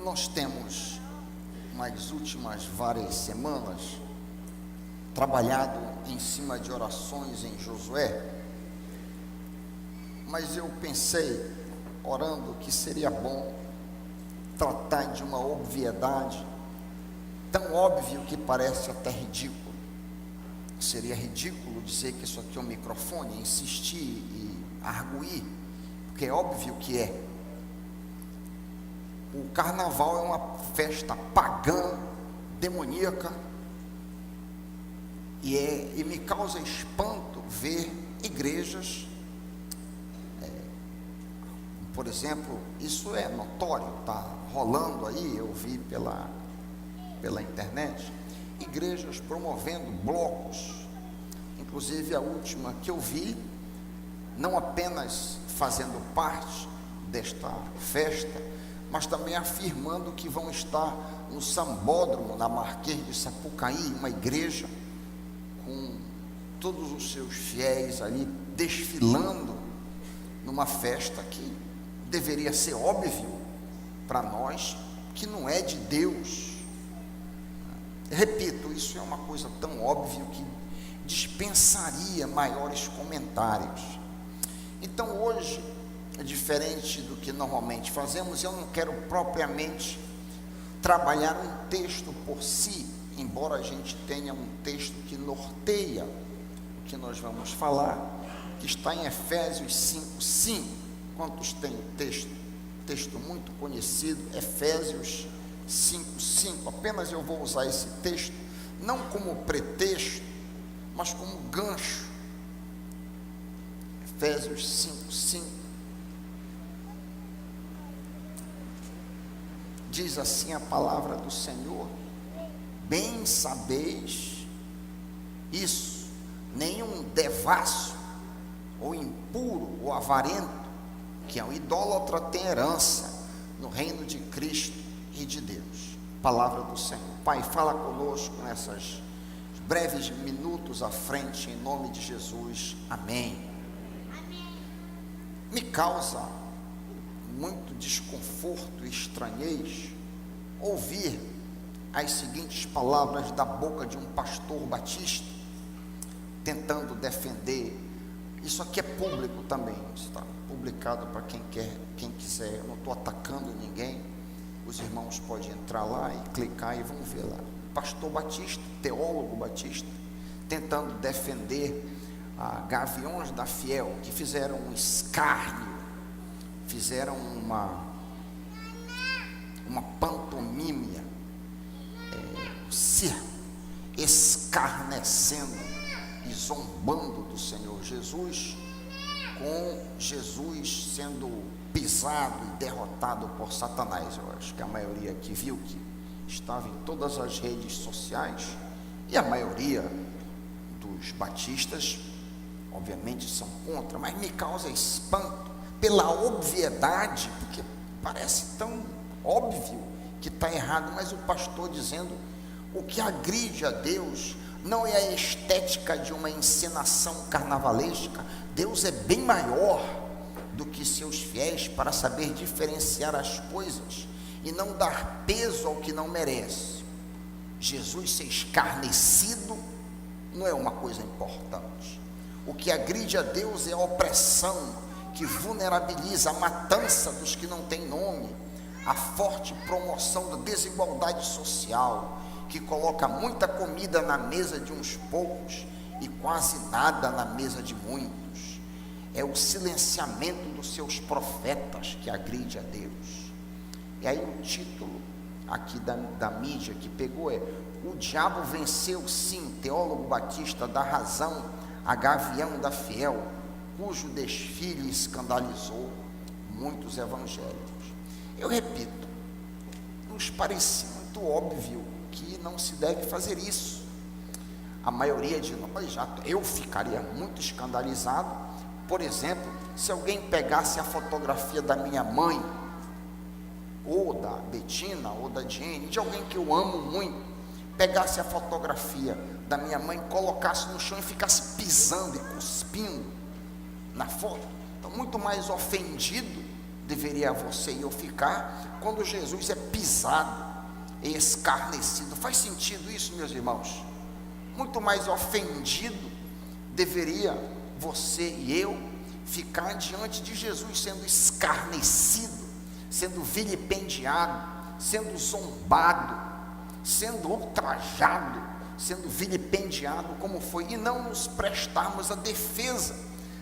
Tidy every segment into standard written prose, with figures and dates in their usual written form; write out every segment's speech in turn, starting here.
Nós temos, nas últimas várias semanas, trabalhado em cima de orações em Josué, mas eu pensei, orando, que seria bom tratar de uma obviedade, tão óbvio que parece até ridículo. Seria ridículo dizer que isso aqui é um microfone, insistir e arguir, porque é óbvio que é. O carnaval é uma festa pagã, demoníaca, e me causa espanto ver igrejas, por exemplo, isso é notório, está rolando aí, eu vi pela internet, igrejas promovendo blocos, inclusive a última que eu vi, não apenas fazendo parte desta festa, mas também afirmando que vão estar no Sambódromo, na Marquês de Sapucaí, uma igreja com todos os seus fiéis ali desfilando numa festa que deveria ser óbvio para nós que não é de Deus. Repito, isso é uma coisa tão óbvia que dispensaria maiores comentários. Então hoje, diferente do que normalmente fazemos, eu não quero propriamente trabalhar um texto por si, embora a gente tenha um texto que norteia o que nós vamos falar, que está em Efésios 5:5. Quantos têm texto muito conhecido, Efésios 5:5. Apenas eu vou usar esse texto, não como pretexto, mas como gancho. Efésios 5:5. Diz assim a palavra do Senhor: bem sabeis isso, nenhum devasso, ou impuro, ou avarento, que é um idólatra, tem herança no reino de Cristo e de Deus. Palavra do Senhor. Pai, fala conosco nessas breves minutos à frente, em nome de Jesus. Amém. Me causa muito desconforto e estranhez ouvir as seguintes palavras da boca de um pastor batista, tentando defender. Isso aqui é público também, está publicado para quem quiser. Eu não estou atacando ninguém. Os irmãos podem entrar lá e clicar e vão ver lá. Pastor Batista, teólogo Batista, tentando defender a Gaviões da Fiel, que fizeram um escárnio, fizeram uma pantomímia, circo, escarnecendo e zombando do Senhor Jesus, com Jesus sendo pisado e derrotado por Satanás. Eu acho que a maioria aqui viu que estava em todas as redes sociais, e a maioria dos batistas obviamente são contra, mas me causa espanto pela obviedade, porque parece tão óbvio que está errado, mas o pastor dizendo: o que agride a Deus não é a estética de uma encenação carnavalesca. Deus é bem maior do que seus fiéis para saber diferenciar as coisas e não dar peso ao que não merece. Jesus ser escarnecido não é uma coisa importante. O que agride a Deus é a opressão que vulnerabiliza, a matança dos que não têm nome, a forte promoção da desigualdade social, que coloca muita comida na mesa de uns poucos e quase nada na mesa de muitos. É o silenciamento dos seus profetas que agride a Deus. E aí o título aqui da mídia que pegou é: o diabo venceu sim. Teólogo Batista dá razão a Gavião da Fiel, cujo desfile escandalizou muitos evangélicos. Eu repito, nos parece muito óbvio que não se deve fazer isso. A maioria de nós, eu ficaria muito escandalizado, por exemplo, se alguém pegasse a fotografia da minha mãe, ou da Betina, ou da Diene, de alguém que eu amo muito, pegasse a fotografia da minha mãe, colocasse no chão e ficasse pisando e cuspindo na foto. Então, muito mais ofendido deveria você e eu ficar quando Jesus é pisado e escarnecido? Faz sentido isso, meus irmãos? Muito mais ofendido deveria você e eu ficar diante de Jesus sendo escarnecido, sendo vilipendiado, sendo zombado, sendo ultrajado, sendo vilipendiado como foi, e não nos prestarmos a defesa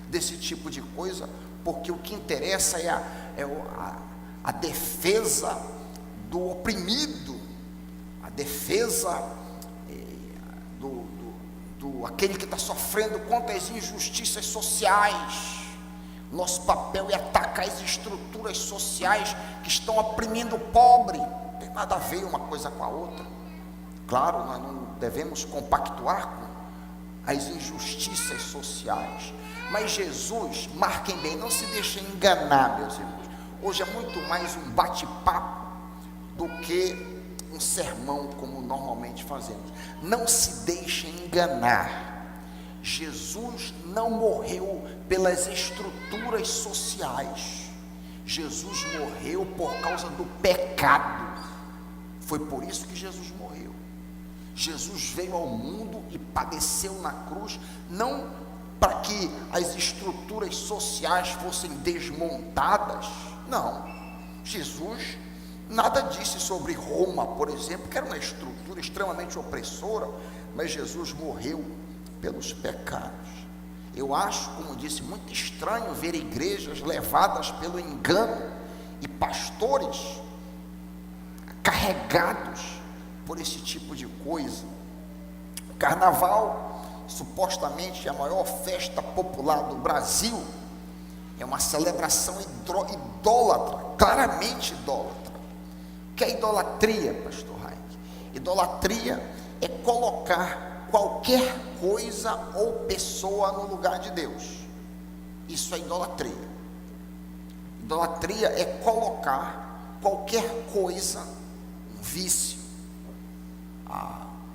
desse tipo de coisa, porque o que interessa é a defesa do oprimido, a defesa do aquele que está sofrendo contra as injustiças sociais. Nosso papel é atacar as estruturas sociais que estão oprimindo o pobre. Não tem nada a ver uma coisa com a outra. Claro, nós não devemos compactuar com as injustiças sociais, mas Jesus, marquem bem, não se deixem enganar, meus irmãos. Hoje é muito mais um bate-papo do que um sermão como normalmente fazemos. Não se deixem enganar. Jesus não morreu pelas estruturas sociais. Jesus morreu por causa do pecado. Foi por isso que Jesus morreu. Jesus veio ao mundo e padeceu na cruz, não para que as estruturas sociais fossem desmontadas. Não. Jesus nada disse sobre Roma, por exemplo, que era uma estrutura extremamente opressora, mas Jesus morreu pelos pecados. Eu acho, como disse, muito estranho ver igrejas levadas pelo engano e pastores carregados por esse tipo de coisa. O carnaval, supostamente a maior festa popular do Brasil, é uma celebração idólatra, claramente idólatra. O que é idolatria, pastor Raik? Idolatria é colocar qualquer coisa ou pessoa no lugar de Deus. Isso é idolatria. Idolatria é colocar qualquer coisa, um vício,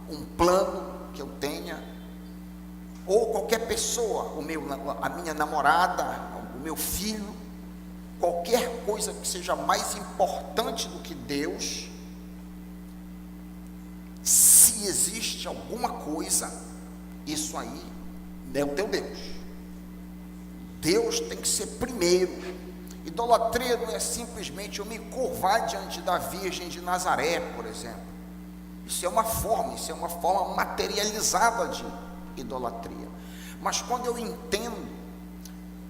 um plano que eu tenha, ou qualquer pessoa, a minha namorada, o meu filho, qualquer coisa que seja mais importante do que Deus. Se existe alguma coisa, isso aí é o teu Deus. Deus tem que ser primeiro. Idolatria não é simplesmente eu me curvar diante da Virgem de Nazaré, por exemplo. Isso é uma forma materializada de idolatria. Mas quando eu entendo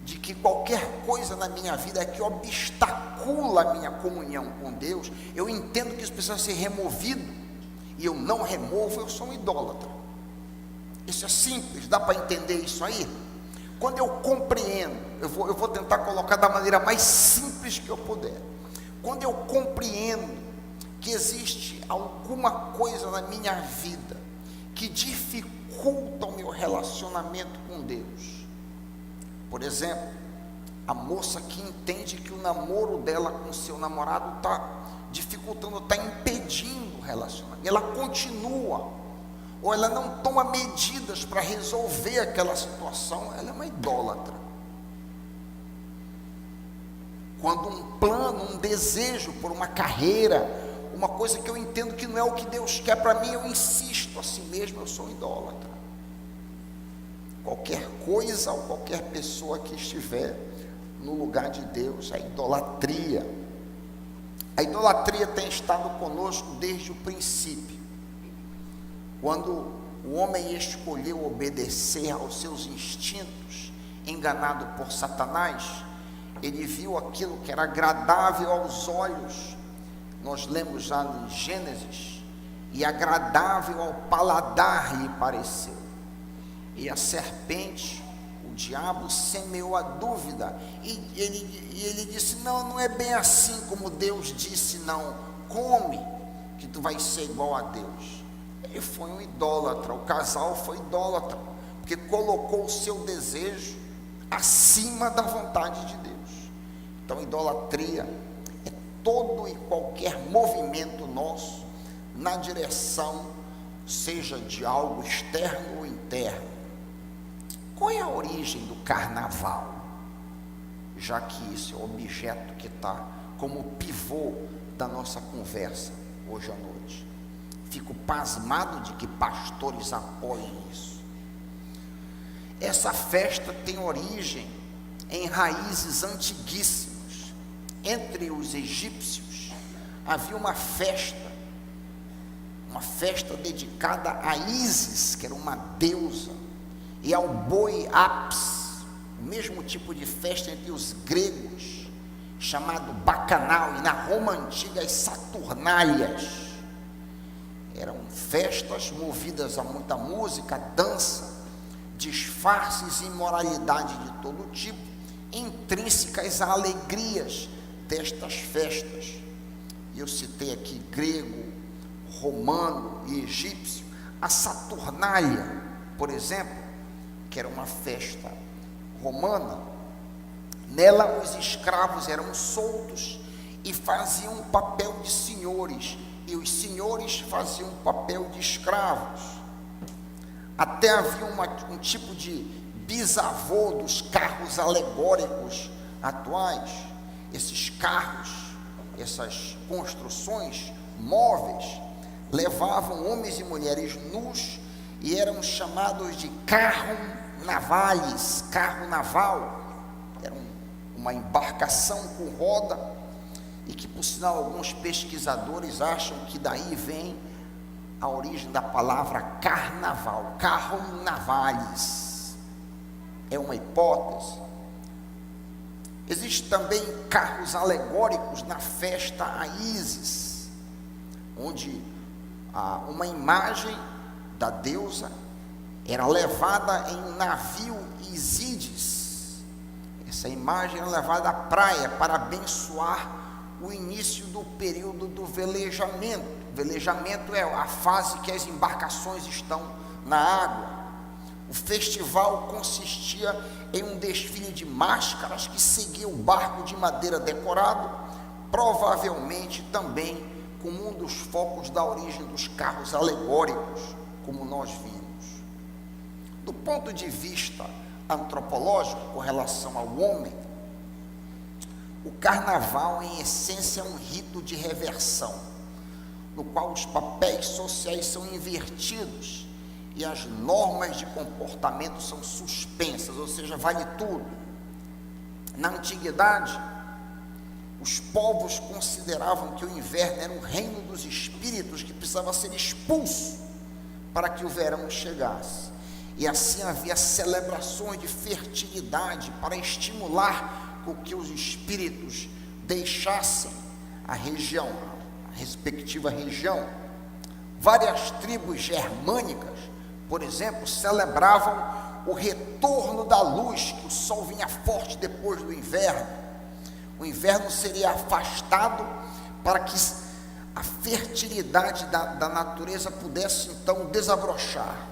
de que qualquer coisa na minha vida que obstacula a minha comunhão com Deus, eu entendo que isso precisa ser removido, e eu não removo, eu sou um idólatra. Isso é simples, dá para entender isso aí? Quando eu compreendo, eu vou tentar colocar da maneira mais simples que eu puder. Quando eu compreendo que existe alguma coisa na minha vida que dificulta o meu relacionamento com Deus, por exemplo, a moça que entende que o namoro dela com o seu namorado está dificultando, está impedindo o relacionamento, ela continua, ou ela não toma medidas para resolver aquela situação, ela é uma idólatra. Quando um plano, um desejo por uma carreira, uma coisa que eu entendo que não é o que Deus quer para mim, eu insisto assim mesmo, eu sou idólatra. Qualquer coisa ou qualquer pessoa que estiver no lugar de Deus é idolatria. A idolatria tem estado conosco desde o princípio. Quando o homem escolheu obedecer aos seus instintos, enganado por Satanás, ele viu aquilo que era agradável aos olhos. Nós lemos já em Gênesis, e agradável ao paladar lhe pareceu. E a serpente, o diabo, semeou a dúvida, e ele disse, não é bem assim como Deus disse, não, come, que tu vais ser igual a Deus. Ele foi um idólatra, o casal foi idólatra, porque colocou o seu desejo acima da vontade de Deus. Então, idolatria é todo e qualquer movimento nosso na direção, seja de algo externo ou interno. Qual é a origem do carnaval? já que isso é o objeto que está como pivô da nossa conversa hoje à noite. Fico pasmado de que pastores apoiem isso. Essa festa tem origem em raízes antiguíssimas. Entre os egípcios havia uma festa dedicada a Ísis, que era uma deusa, e ao boi Apis, o mesmo tipo de festa entre os gregos, chamado bacanal, e na Roma antiga as saturnálias. Eram festas movidas a muita música, dança, disfarces e imoralidade de todo tipo, intrínsecas a alegrias destas festas. E eu citei aqui grego, romano e egípcio. A Saturnália, por exemplo, que era uma festa romana, nela os escravos eram soltos e faziam o papel de senhores, e os senhores faziam o papel de escravos. Até havia um tipo de bisavô dos carros alegóricos atuais. Esses carros, essas construções móveis, levavam homens e mulheres nus e eram chamados de carro navales, carro naval. Era uma embarcação com roda, e que, por sinal, alguns pesquisadores acham que daí vem a origem da palavra carnaval, carro navales. É uma hipótese. Existem também carros alegóricos na festa a Ísis, onde uma imagem da deusa era levada em um navio Isídes. Essa imagem era levada à praia para abençoar o início do período do velejamento. Velejamento é a fase que as embarcações estão na água. O festival consistia em um desfile de máscaras que seguia o barco de madeira decorado, provavelmente também como um dos focos da origem dos carros alegóricos, como nós vimos. Do ponto de vista antropológico, com relação ao homem, o carnaval, em essência, é um rito de reversão, no qual os papéis sociais são invertidos e as normas de comportamento são suspensas, ou seja, vale tudo. Na antiguidade, os povos consideravam que o inverno era um reino dos espíritos que precisava ser expulso para que o verão chegasse. E assim havia celebrações de fertilidade para estimular com que os espíritos deixassem a região, a respectiva região. Várias tribos germânicas, por exemplo, celebravam o retorno da luz, que o sol vinha forte depois do inverno. O inverno seria afastado para que a fertilidade da natureza pudesse então desabrochar.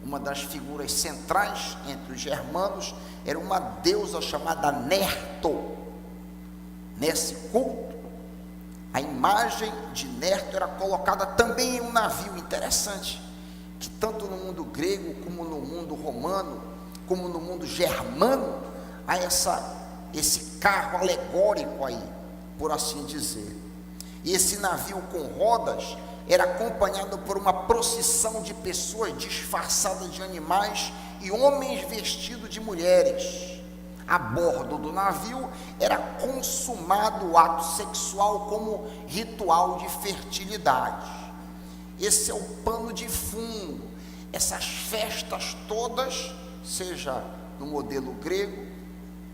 Uma das figuras centrais entre os germanos era uma deusa chamada Nerto. Nesse culto, a imagem de Nerto era colocada também em um navio. Interessante que tanto no mundo grego, como no mundo romano, como no mundo germano, há esse carro alegórico aí, por assim dizer. E esse navio com rodas era acompanhado por uma procissão de pessoas disfarçadas de animais e homens vestidos de mulheres. A bordo do navio era consumado o ato sexual como ritual de fertilidade. Esse é o pano de fundo. Essas festas todas, seja no modelo grego,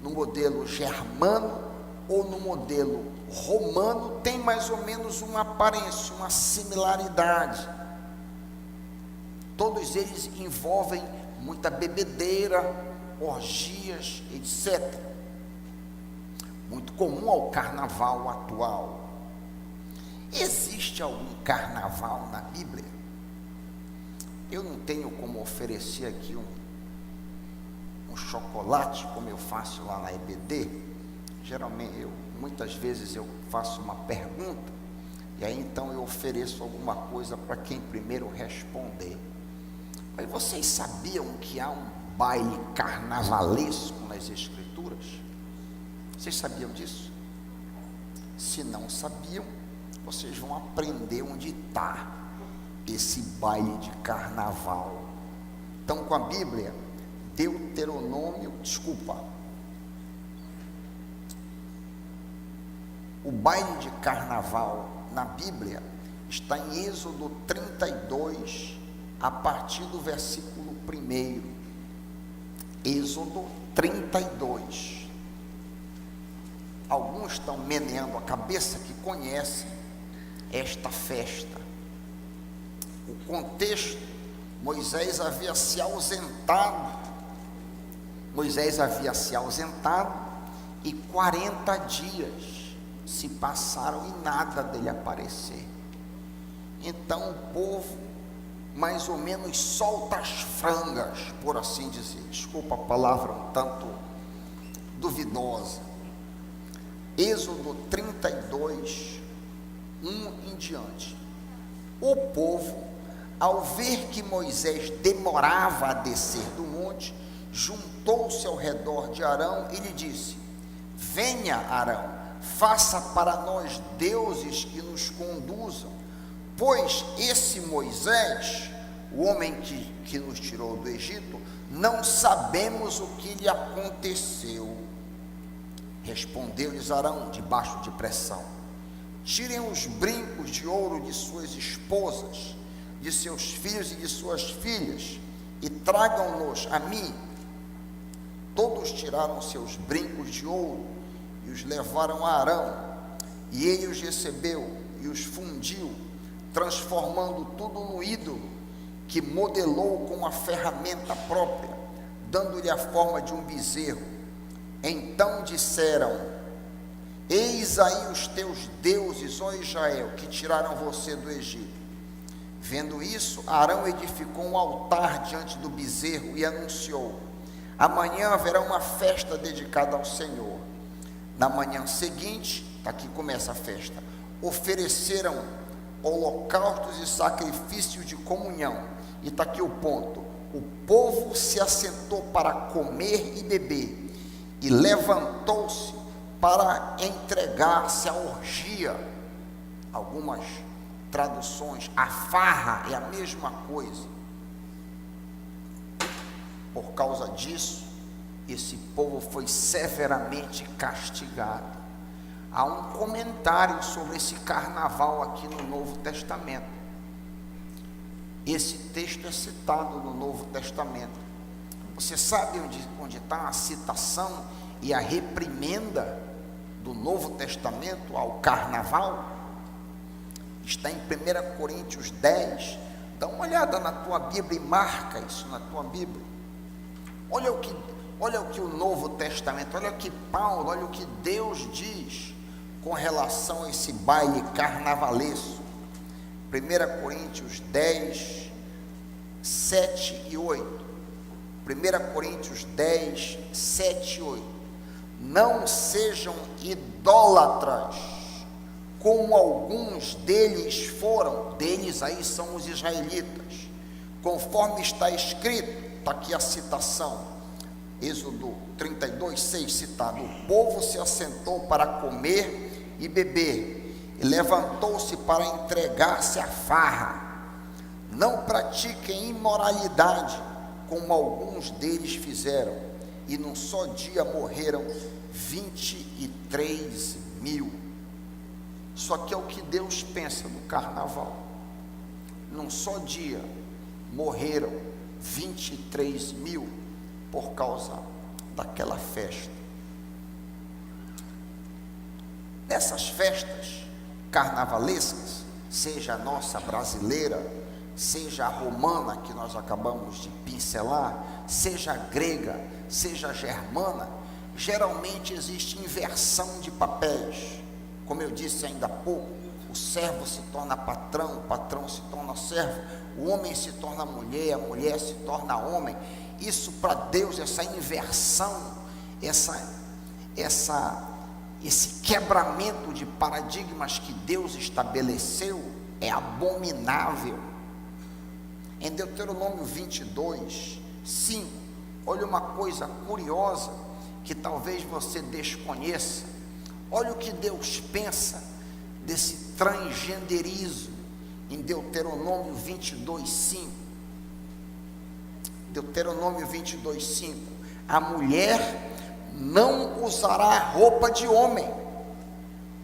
no modelo germano ou no modelo romano, tem mais ou menos uma aparência, uma similaridade. Todos eles envolvem muita bebedeira, orgias, etc. Muito comum ao carnaval atual. Existe algum carnaval na Bíblia? Eu não tenho como oferecer aqui um chocolate, como eu faço lá na EBD. Geralmente, muitas vezes eu faço uma pergunta, e aí então eu ofereço alguma coisa para quem primeiro responder. Mas vocês sabiam que há um baile carnavalesco nas Escrituras? Vocês sabiam disso? Se não sabiam, vocês vão aprender onde está esse baile de carnaval. Então, com a Bíblia, o baile de carnaval na Bíblia está em Êxodo 32, a partir do versículo 1. Êxodo 32. Alguns estão meneando a cabeça que conhecem esta festa. O contexto: Moisés havia se ausentado e 40 dias se passaram e nada dele aparecer. Então o povo mais ou menos solta as frangas, por assim dizer. Desculpa a palavra um tanto duvidosa. Êxodo 32, 1 em diante. O povo, ao ver que Moisés demorava a descer do monte, juntou-se ao redor de Arão e lhe disse: venha, Arão, faça para nós deuses que nos conduzam, pois esse Moisés, o homem que nos tirou do Egito, não sabemos o que lhe aconteceu. Respondeu-lhes Arão, debaixo de pressão: tirem os brincos de ouro de suas esposas, de seus filhos e de suas filhas, e tragam-nos a mim. Todos tiraram seus brincos de ouro e os levaram a Arão, e ele os recebeu e os fundiu, transformando tudo no ídolo que modelou com uma ferramenta própria, dando-lhe a forma de um bezerro. Então disseram: eis aí os teus deuses, ó Israel, que tiraram você do Egito. Vendo isso, Arão edificou um altar diante do bezerro e anunciou: amanhã haverá uma festa dedicada ao Senhor. Na manhã seguinte, aqui começa a festa, ofereceram holocaustos e sacrifícios de comunhão. E está aqui o ponto: o povo se assentou para comer e beber, e levantou-se para entregar-se à orgia. Algumas traduções, a farra é a mesma coisa. Por causa disso, esse povo foi severamente castigado. Há um comentário sobre esse carnaval aqui no Novo Testamento. Esse texto é citado no Novo Testamento. Você sabe onde está a citação e a reprimenda do Novo Testamento ao carnaval? Está em 1 Coríntios 10. Dá uma olhada na tua Bíblia e marca isso na tua Bíblia. Olha o que o Novo Testamento, olha o que Paulo, olha o que Deus diz com relação a esse baile carnavalesco. 1 Coríntios 10, 7 e 8. 1 Coríntios 10, 7 e 8. Não sejam idólatras, como alguns deles foram. Deles aí são os israelitas, conforme está escrito. Está aqui a citação, Êxodo 32, 6, citado: o povo se assentou para comer e beber, e levantou-se para entregar-se à farra. Não pratiquem imoralidade, como alguns deles fizeram, e num só dia morreram 23 mil. Isso aqui é o que Deus pensa no carnaval. Num só dia morreram 23 mil por causa daquela festa. Nessas festas carnavalescas, seja a nossa brasileira, seja a romana que nós acabamos de pincelar, seja a grega, seja a germana, geralmente existe inversão de papéis. Como eu disse ainda há pouco, o servo se torna patrão, o patrão se torna servo, o homem se torna mulher, a mulher se torna homem. Isso para Deus, essa inversão, esse quebramento de paradigmas que Deus estabeleceu é abominável. Em Deuteronômio 22, 5, olha uma coisa curiosa que talvez você desconheça. Olha o que Deus pensa desse transgenderismo em Deuteronômio 22:5. Deuteronômio 22:5. A mulher não usará roupa de homem,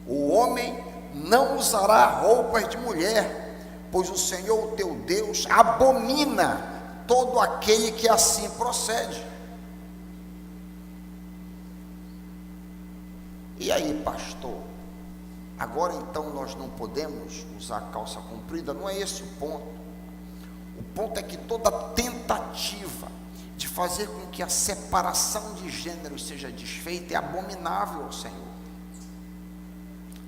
o homem não usará roupas de mulher, pois o Senhor teu Deus abomina todo aquele que assim procede. E aí, pastor, agora então nós não podemos usar calça comprida? Não é esse o ponto. O ponto é que toda tentativa de fazer com que a separação de gêneros seja desfeita é abominável ao Senhor.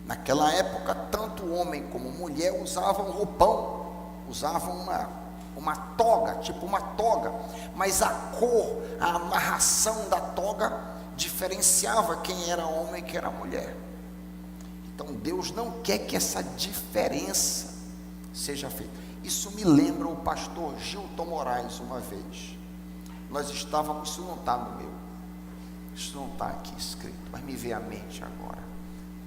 Naquela época, tanto o homem como a mulher usavam roupão, usavam uma toga, tipo uma toga, mas a cor, a amarração da toga diferenciava quem era homem e quem era mulher. Então Deus não quer que essa diferença seja feita. Isso me lembra o pastor Gilton Moraes uma vez. Nós estávamos, isso não está no meu, isso não está aqui escrito, mas me veio à mente agora,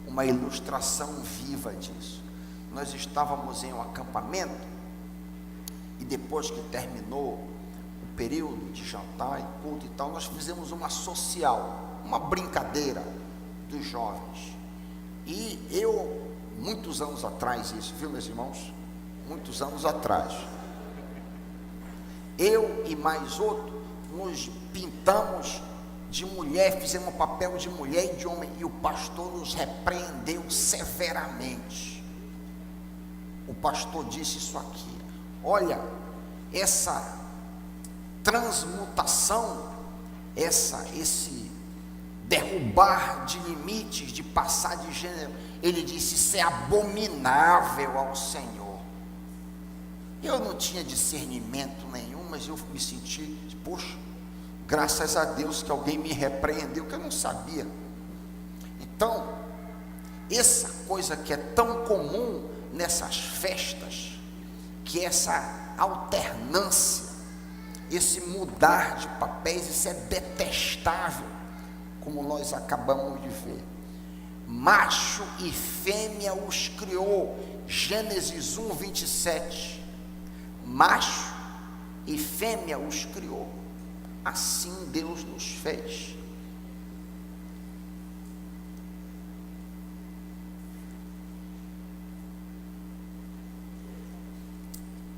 uma ilustração viva disso. Nós estávamos em um acampamento, e depois que terminou o período de jantar e culto e tal, nós fizemos uma social, uma brincadeira dos jovens. E eu, muitos anos atrás, isso, viu, meus irmãos? Muitos anos atrás, eu e mais outro, nos pintamos de mulher, fizemos um papel de mulher e de homem, e o pastor nos repreendeu severamente. O pastor disse isso aqui: olha, essa transmutação, esse derrubar de limites, de passar de gênero, ele disse, isso é abominável ao Senhor. Eu não tinha discernimento nenhum, mas eu me senti, poxa, graças a Deus que alguém me repreendeu, que eu não sabia. Então, essa coisa que é tão comum nessas festas, que é essa alternância, esse mudar de papéis, isso é detestável, como nós acabamos de ver. Macho e fêmea os criou, Gênesis 1:27. Macho e fêmea os criou, assim Deus nos fez.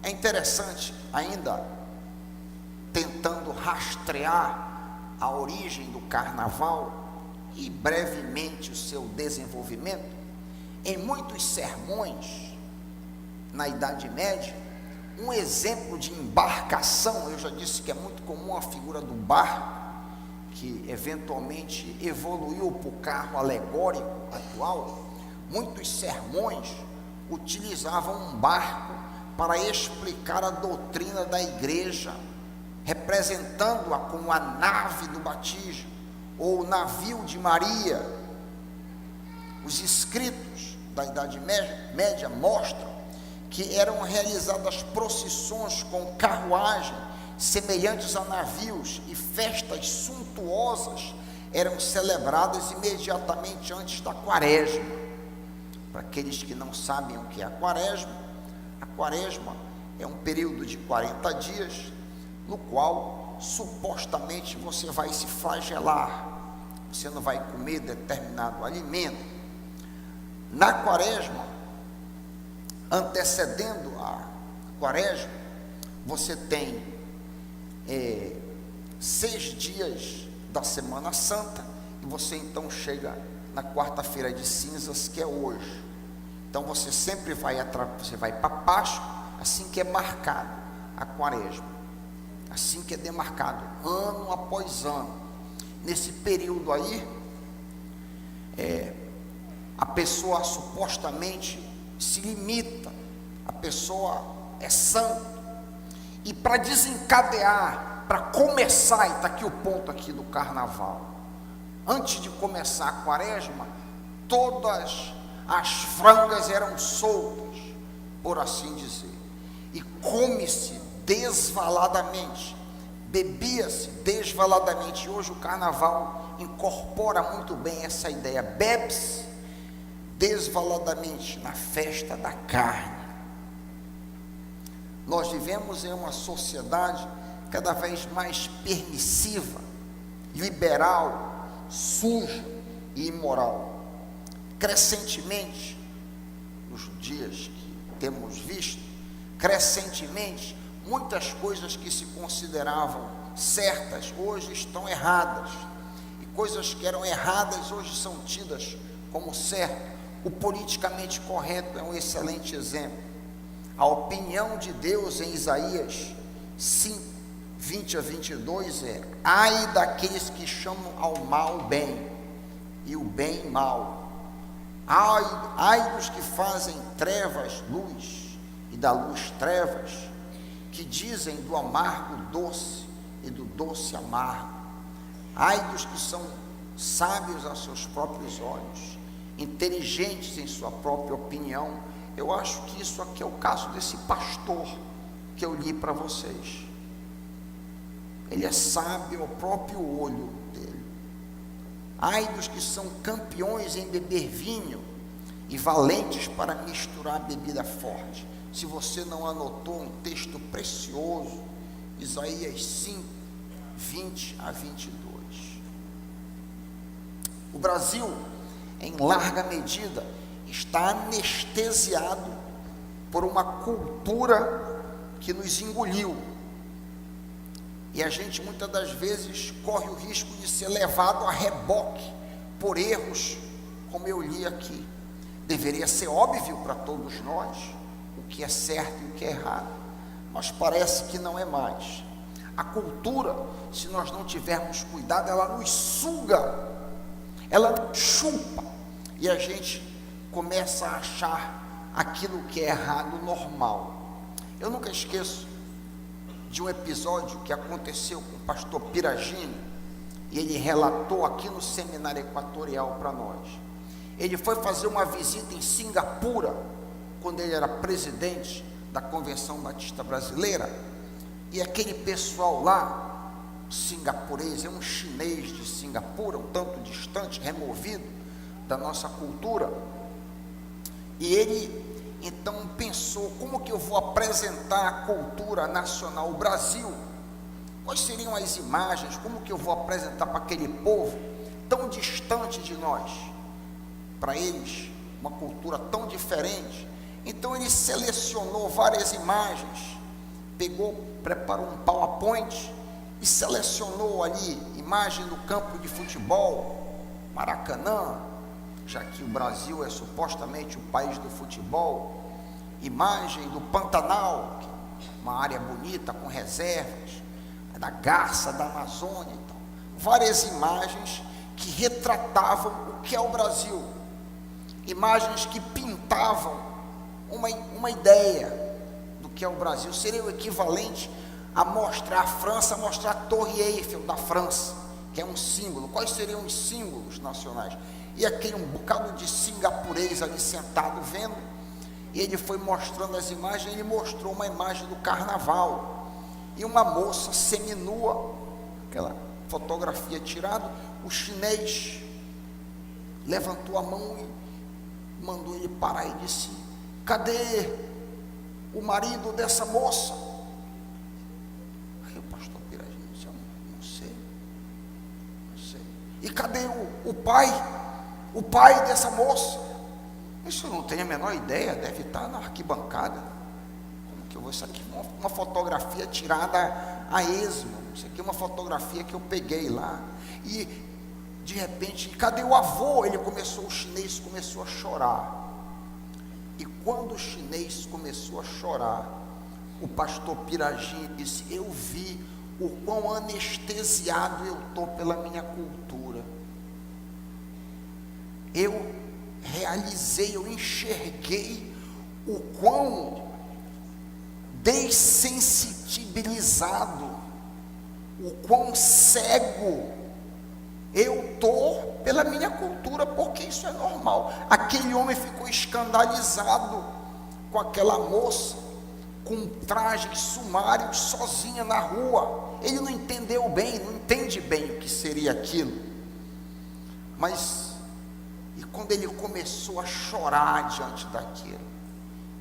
É interessante, ainda tentando rastrear a origem do carnaval e brevemente o seu desenvolvimento, em muitos sermões na Idade Média, um exemplo de embarcação, eu já disse que é muito comum a figura do barco, que eventualmente evoluiu para o carro alegórico atual. Muitos sermões utilizavam um barco para explicar a doutrina da igreja, representando-a como a nave do batismo, ou o navio de Maria. Os escritos da Idade Média mostram que eram realizadas procissões com carruagem semelhantes a navios, e festas suntuosas eram celebradas imediatamente antes da quaresma. Para aqueles que não sabem o que é a quaresma é um período de 40 dias, no qual supostamente você vai se flagelar, você não vai comer determinado alimento. Na quaresma, antecedendo a quaresma, você tem 6 dias da Semana Santa, e você então chega na quarta-feira de cinzas, que é hoje. Então você sempre vai para Páscoa, assim que é marcado a quaresma, assim que é demarcado, ano após ano. Nesse período aí, a pessoa supostamente se limita, a pessoa é santa, e para desencadear, para começar, e está aqui o ponto aqui do carnaval, antes de começar a quaresma, todas as frangas eram soltas, por assim dizer, e come-se desvaladamente, bebia-se desvaladamente. Hoje o carnaval incorpora muito bem essa ideia, bebe-se desvaladamente na festa da carne. Nós vivemos em uma sociedade cada vez mais permissiva, liberal, suja e imoral. Crescentemente, nos dias que temos visto, crescentemente, muitas coisas que se consideravam certas hoje estão erradas, e coisas que eram erradas hoje são tidas como certas. O politicamente correto é um excelente exemplo. A opinião de Deus em Isaías 5, 20 a 22 é: ai daqueles que chamam ao mal bem e o bem mal, ai dos que fazem trevas luz e da luz trevas, que dizem do amargo doce e do doce amargo. Ai dos que são sábios aos seus próprios olhos, inteligentes em sua própria opinião. Eu acho que isso aqui é o caso desse pastor que eu li para vocês. Ele é sábio ao próprio olho dele. Ai dos que são campeões em beber vinho e valentes para misturar bebida forte. Se você não anotou um texto precioso, Isaías 5, 20 a 22. O Brasil, em larga medida, está anestesiado por uma cultura que nos engoliu. E a gente muitas das vezes corre o risco de ser levado a reboque por erros, como eu li aqui. Deveria ser óbvio para todos nós o que é certo e o que é errado, mas parece que não é mais. A cultura, se nós não tivermos cuidado, ela nos suga, ela nos chupa, e a gente começa a achar aquilo que é errado normal. Eu nunca esqueço de um episódio que aconteceu com o pastor Piragini, e ele relatou aqui no Seminário Equatorial para nós. Ele foi fazer uma visita em Singapura, quando ele era presidente da Convenção Batista Brasileira, e aquele pessoal lá, singapurês, é um chinês de Singapura, um tanto distante, removido da nossa cultura, e ele então pensou: como que eu vou apresentar a cultura nacional, o Brasil? Quais seriam as imagens? Como que eu vou apresentar para aquele povo tão distante de nós? Para eles, uma cultura tão diferente. Então ele selecionou várias imagens, preparou um PowerPoint e selecionou ali imagem do campo de futebol, Maracanã, já que o Brasil é supostamente o país do futebol, imagem do Pantanal, uma área bonita com reservas, da Garça, da Amazônia, então, várias imagens que retratavam o que é o Brasil, imagens que pintavam uma ideia do que é o Brasil. Seria o equivalente a mostrar a França, mostrar a Torre Eiffel da França, que é um símbolo. Quais seriam os símbolos nacionais? E aquele um bocado de singapurês ali sentado vendo, e ele foi mostrando as imagens. Ele mostrou uma imagem do carnaval, e uma moça seminua, aquela fotografia tirada. O chinês levantou a mão e mandou ele parar e disse: cadê o marido dessa moça? Aí o pastor Piragini disse: não sei. E cadê o pai dessa moça? Isso eu não tenho a menor ideia, deve estar na arquibancada. Como que eu vou? Isso aqui é uma fotografia tirada a esmo. Isso aqui é uma fotografia que eu peguei lá. E de repente, cadê o avô? O chinês começou a chorar. E quando o chinês começou a chorar, o pastor Piragini disse: eu vi o quão anestesiado eu estou pela minha cultura. Eu realizei, eu enxerguei o quão dessensibilizado, o quão cego eu estou pela minha cultura, porque isso é normal. Aquele homem ficou escandalizado com aquela moça, com trajes sumários sozinha na rua. Ele não entendeu bem, não entende bem o que seria aquilo. Mas, e quando ele começou a chorar diante daquilo,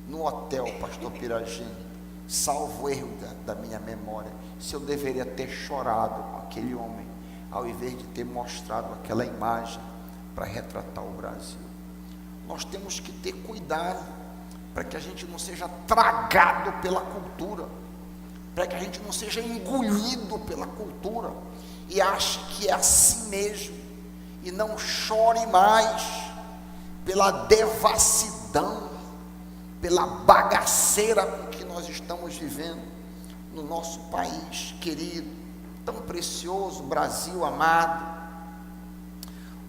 no hotel, pastor Piragini, salvo erro da minha memória, se eu deveria ter chorado com aquele homem, ao invés de ter mostrado aquela imagem para retratar o Brasil. Nós temos que ter cuidado para que a gente não seja tragado pela cultura, para que a gente não seja engolido pela cultura e ache que é assim mesmo, e não chore mais pela devassidão, pela bagaceira com que nós estamos vivendo no nosso país querido, tão precioso, Brasil amado.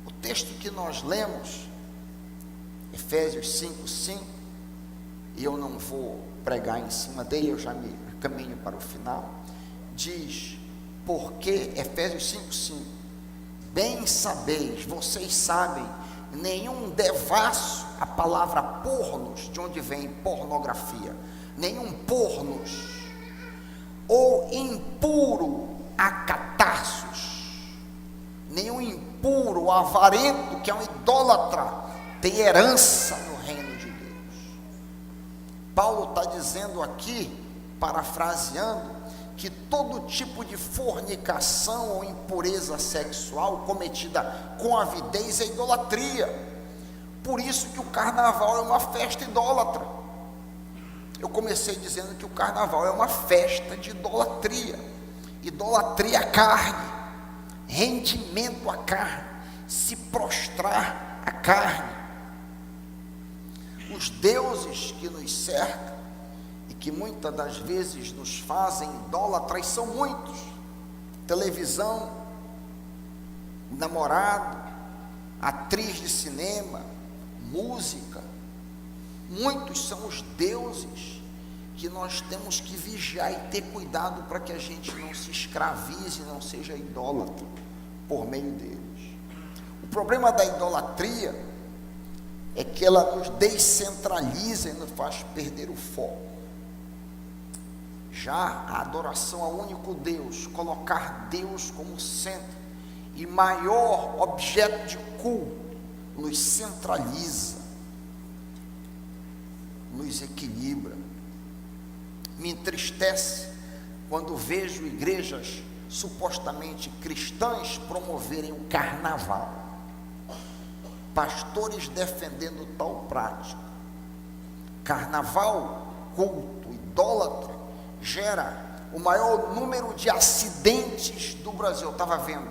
O texto que nós lemos, Efésios 5:5, e eu não vou pregar em cima dele, eu já me caminho para o final, diz, porque, Efésios 5:5, bem sabeis, vocês sabem, nenhum devasso, a palavra pornos, de onde vem pornografia, nenhum pornos, ou impuro acatarços, nenhum impuro, avarento, que é um idólatra, tem herança no reino de Deus. Paulo está dizendo aqui, parafraseando, que todo tipo de fornicação ou impureza sexual cometida com avidez é idolatria. Por isso que o carnaval é uma festa idólatra. Eu comecei dizendo que o carnaval é uma festa de idolatria. Idolatria à carne, rendimento à carne, se prostrar à carne. Os deuses que nos cercam e que muitas das vezes nos fazem idólatras são muitos. Televisão, namorado, atriz de cinema, música. Muitos são os deuses que nós temos que vigiar e ter cuidado para que a gente não se escravize, não seja idólatra por meio deles. O problema da idolatria é que ela nos descentraliza e nos faz perder o foco. Já a adoração ao único Deus, colocar Deus como centro e maior objeto de culto, nos centraliza, nos equilibra. Me entristece quando vejo igrejas supostamente cristãs promoverem o carnaval, pastores defendendo tal prática. Carnaval, culto, idólatra, gera o maior número de acidentes do Brasil. Eu estava vendo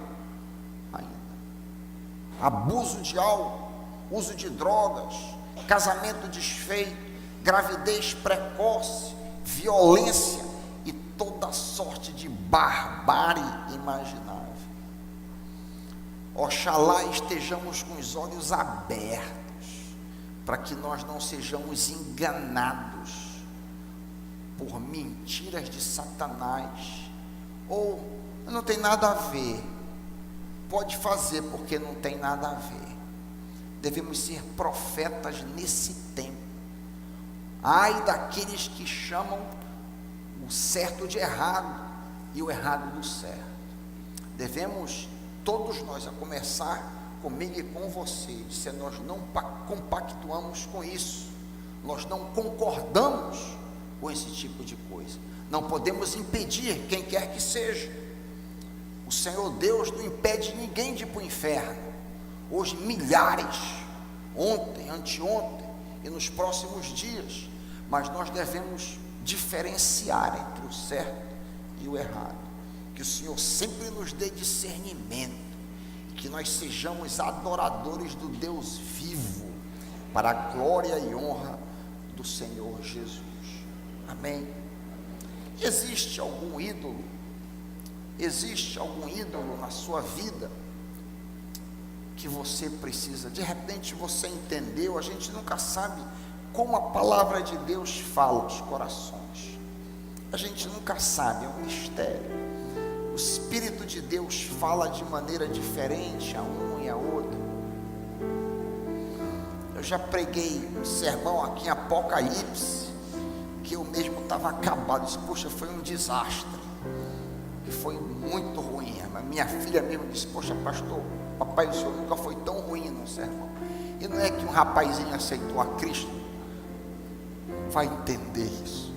ainda, abuso de álcool, uso de drogas, casamento desfeito, gravidez precoce, violência e toda sorte de barbárie imaginável. Oxalá estejamos com os olhos abertos, para que nós não sejamos enganados por mentiras de Satanás, ou não tem nada a ver, pode fazer porque não tem nada a ver. Devemos ser profetas nesse tempo. Ai daqueles que chamam o certo de errado e o errado do certo. Devemos, todos nós, a começar comigo e com você, se nós não compactuamos com isso, nós não concordamos com esse tipo de coisa, não podemos impedir quem quer que seja. O Senhor Deus não impede ninguém de ir para o inferno. Hoje milhares, ontem, anteontem e nos próximos dias, mas nós devemos diferenciar entre o certo e o errado. Que o Senhor sempre nos dê discernimento, e que nós sejamos adoradores do Deus vivo, para a glória e honra do Senhor Jesus. Amém? Existe algum ídolo? Existe algum ídolo na sua vida que você precisa? De repente você entendeu, a gente nunca sabe como a palavra de Deus fala aos corações. A gente nunca sabe, é um mistério. O Espírito de Deus fala de maneira diferente a um e a outro. Eu já preguei um sermão aqui em Apocalipse, que porque eu mesmo estava acabado. Disse, poxa, foi um desastre, que foi muito ruim. A minha filha mesmo disse, poxa, pastor, papai, o senhor nunca foi tão ruim no sermão. E não é que um rapazinho aceitou a Cristo, vai entender isso,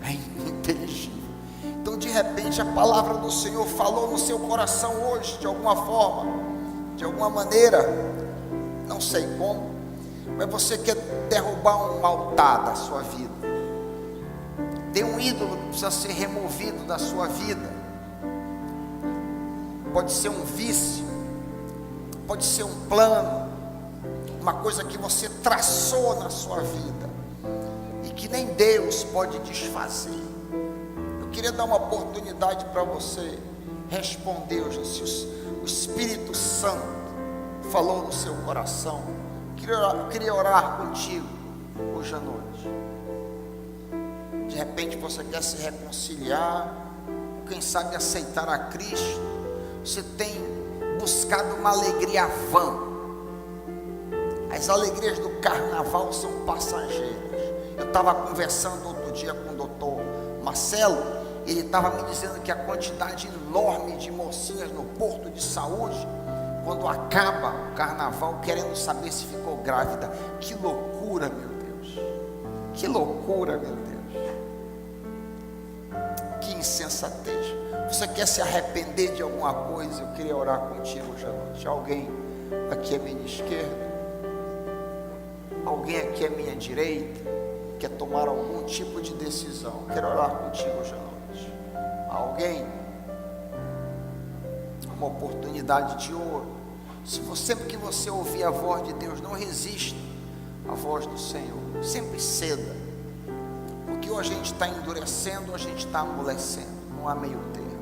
é inteligível. Então de repente a palavra do Senhor falou no seu coração hoje, de alguma forma, de alguma maneira, não sei como, mas você quer derrubar um altar da sua vida. Tem um ídolo que precisa ser removido da sua vida. Pode ser um vício, pode ser um plano, uma coisa que você traçou na sua vida e que nem Deus pode desfazer. Eu queria dar uma oportunidade para você responder hoje. Se o Espírito Santo falou no seu coração, eu queria orar contigo hoje à noite. De repente você quer se reconciliar, quem sabe aceitar a Cristo. Você tem buscado uma alegria vã. As alegrias do carnaval são passageiras. Eu estava conversando outro dia com o doutor Marcelo. Ele estava me dizendo que a quantidade enorme de mocinhas no posto de saúde, quando acaba o carnaval, querendo saber se ficou grávida. Que loucura, meu Deus. Que loucura, meu Deus. Que insensatez. Você quer se arrepender de alguma coisa? Eu queria orar contigo hoje à noite. Alguém aqui à minha esquerda, alguém aqui à minha direita, quer tomar algum tipo de decisão? Eu quero orar contigo hoje à noite. Alguém? Uma oportunidade de ouro. Se você, sempre que você ouvir a voz de Deus, não resista à voz do Senhor. Sempre ceda. Porque ou a gente está endurecendo ou a gente está amolecendo. Não há meio termo.